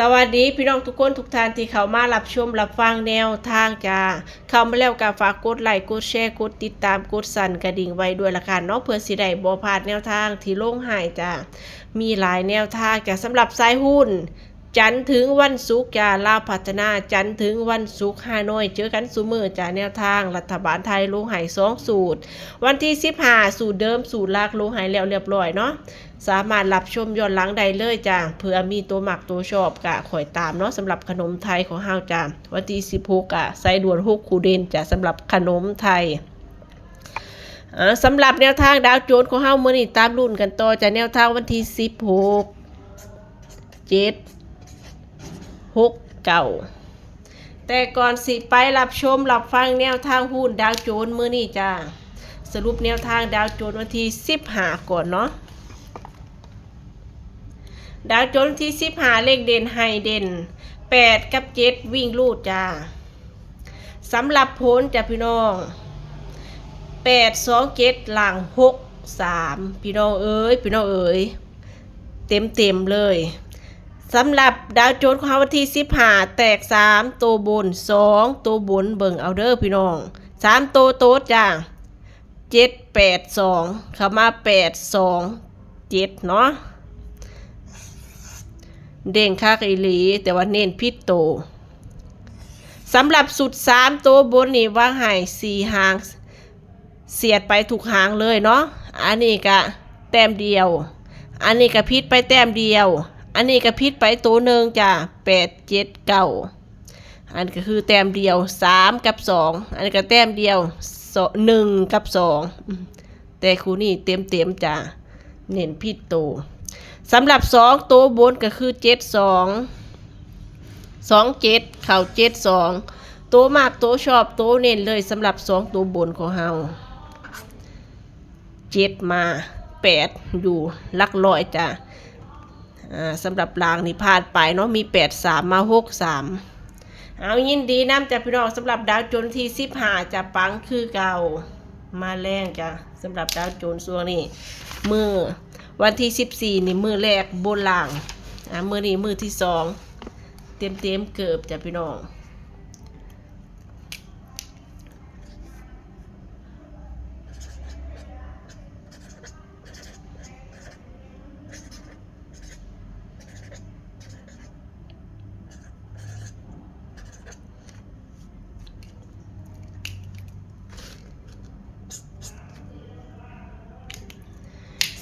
สวัสดีพี่น้องทุกคนทุกท่านที่เข้ามารับชมรับฟังแนวทางจ้าเข้ามาแล้วก็ฝากกดไลค์กดแชร์กดติดตามกดสั่นกระดิ่งไว้ด้วยละกันเนาะเพื่อสิได้บ่พลาดแนวทางที่ลงให้จ้ามีหลายแนวทางจ้าสำหรับสายหุ้นจันทร์ถึงวันศุกร์จ้าลาวพัฒนาจันทร์ถึงวันศุกร์ฮานอยเจอกันซุมื้อจ้าแนวทางรัฐบาลไทยลงให้2สูตรวันที่15สูตรเดิมสูตรหลักลงให้แล้วเรียบร้อยเนาะสามารถรับชมย้อนหลังได้เลยจ้าเผื่อมีตัวหมักตัวชอบกะข่อยตามเนาะสำหรับขนมไทยของเฮาจ้าวันที่16กะใส่ด่วน6คูเดนจ้าสำหรับขนมไทยสำหรับแนวทางดาวโจนส์ของเฮามื้อนี้ตามรุ่นกันต่อจากแนวทางวันที่16 7 6 9แต่ก่อนสิไปรับชมรับฟังแนวทางหุ้นดาวโจนส์มื้อนี้จ้าสรุปแนวทางดาวโจนส์วันที่15ก่อนเนาะดาวโจนส์ที่15เลขเด่นให้เด่น8กับ7วิ่งลูดจ้าสำหรับผลจ้าพี่น้อง8 2 7หลัง6 3พี่น้องเอ๋ยเต็มเลยสำหรับดาวโจนส์ของวันที่15แตก3ตัวบน2ตัวบนเบิ่งเอาเด้อพี่น้อง3ตัวโต๊ดจ้า7 8 2เข้ามา8 2 7เนาะเด้งคักอีหลีแต่ว่าเน้นผิดโตสำหรับสุด3ตัวบนนี่วางให้4หางเสียดไปถูกหางเลยเนาะอันนี้ก็แต้มเดียวอันนี้ก็ผิดไปแต้มเดียวอันนี้ก็ผิดไปตัวหนึ่งจ้ะ8 7 9อันก็คือแต้มเดียว3กับ2อันนี้ก็แต้มเดียว1กับ2แต่คู่นี้เต็มจ้ะเน้นผิดโตสำหรับ2ตัวบนก็คือ7 2 2 7เข้า7 2ตัวมากตัวชอบตัวเน้นเลยสำหรับ2ตัวบนของเฮา7มา8อยู่หลักร้อยจ้ะสำหรับรางนี่พลาดไปเนาะมี8 3มา6 3เอายินดีนำจ้ะพี่น้องสำหรับดาวโจนส์ที่15จะปังคือเก่ามาแรงจ้ะสำหรับดาวโจนส์ช่วงนี้มือวันที่14นี่มือแรกบนล่างมือนี้มือที่2เต็มเกือบจ้ะพี่น้อง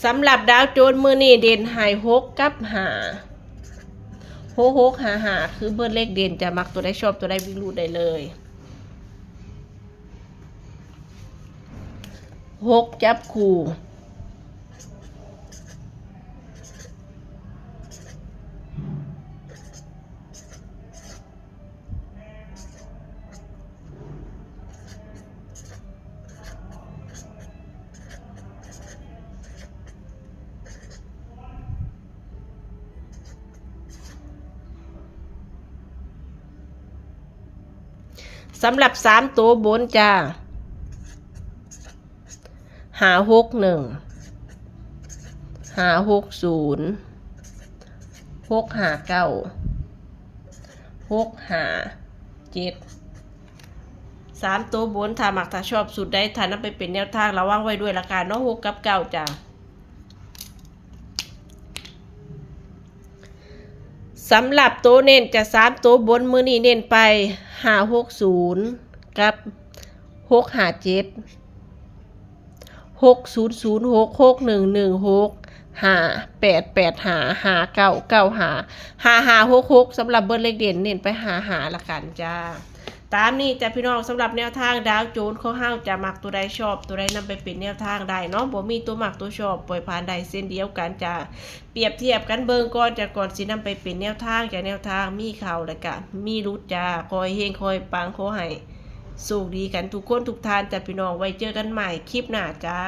สำหรับดาวโจนส์มือนี่เด่นหาย6กับ5 6 5คือเบิร์เลขเด่นจะมักตัวได้ชอบตัวได้วิ่งรูดได้เลย6จับคู่สำหรับ3ตัวบนจ้า5 6 1 5 6 0 6 5 9 6 5 7 3ตัวบนถ้ามักถ้าชอบสุดได้ถ้านำไปเป็นแนวทางระวังไว้ด้วยละกันเนาะ6กับ9จ้าสำหรับตัวเน้นจะ3ตัวบนมือนี้เน้นไป5 6 0กับ6 5 7 6 0 0 6 6 1 1 6 5 8 8 5 5 9 9 5 5 5 6 6สำหรับเบอร์เลขเด่นเน้นไป5ละกันจ้าตามนี้จ้ะพี่น้องสำหรับแนวทางดาวโจนส์ของเฮาจะมักตัวใดชอบตัวใดนำไปเป็นแนวทางได้เนาะบ่มีตัวมักตัวชอบปล่อยผ่านใดเส้นเดียวกันจ้าเปรียบเทียบกันเบิ่งก่อนจากก่อนสินำไปเป็นแนวทางจากแนวทางมีเข้าแล้วก็มีรุดจ้าคอยเฮงคอยปังขอให้สุขดีกันทุกคนทุกท่านจ้ะพี่น้องไว้เจอกันใหม่คลิปหน้าจ้า